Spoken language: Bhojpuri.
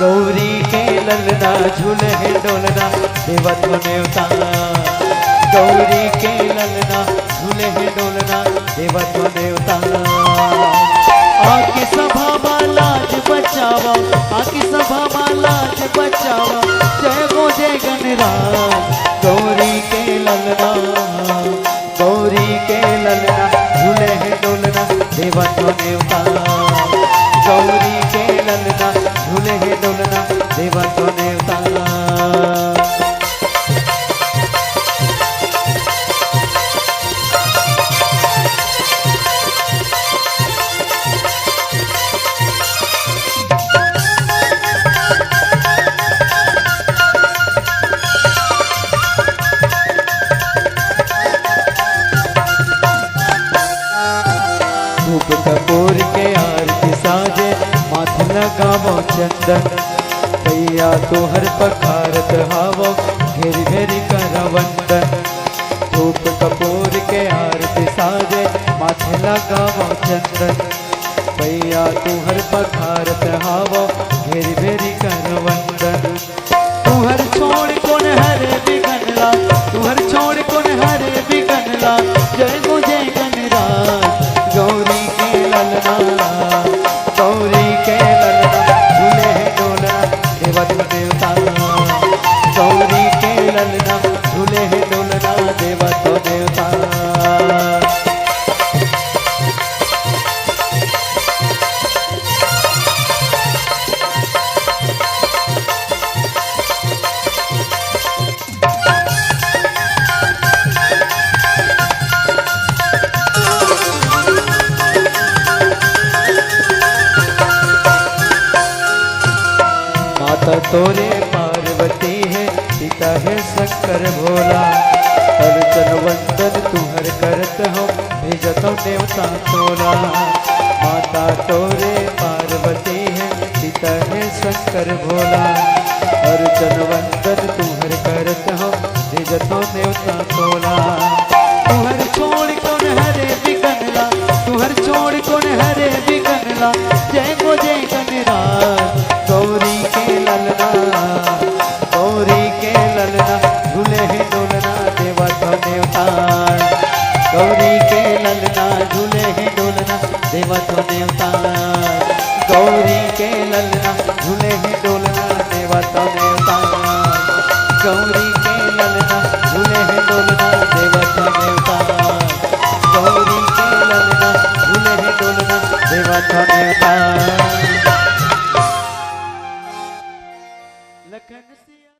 गौरी के ललना झूले डोलना देवत्व नेवता। गौरी के ललना झूले डोलना देवत्व नेवता। आकी सभा लाज बचावा, आकी सभा लाज बचावा, जय गो जय गणराज। गौरी के ललना, गौरी के ललना झूले डोलना देवत्व नेवता। गौरी के ललना झूले डोलना देवत्व नेवता। धूप कपूर के आरती साजे माथे लगावो चंदन। भैया तोहर पखारत हावो घेरी घेरी कर वंदन। धूप कपूर के आरती साजे माथे लगावो चंदन। भैया तोहर पखारत हावो घेरी घेरी कर वंदन। तुहर छोड़ कौन हरे बिगनला, तुहर छोड़ कौन हरे बिगनला, जय गो जय गणराज। गौरी के ललना, गौरी के ललना झूले डोलना देवत्व देवता। गौरी के ललना झूले डोलना देवत्व देवता। माता तोरे पार्वती है, पिता है शंकर भोला। अर्चन वंदन तुहर करत हो भेजतो देवता तोला। माता तोरे पार्वती है, पिता है शंकर भोला। अर्चन वंदन तुहर करत हो भेजतो देवता तोला। तुहर छोड़ कौन हरे बिगनला, तुहर छोड़ कौन हरे बिगनला, जय गो जय गणराज। गौरी के ललना, गौरी के ललना झूले डोलना देवत्व देवता। गौरी के ललना झूले डोलना देवत्व देवता। गौरी के ललना झूले डोलना देवत्व देवता।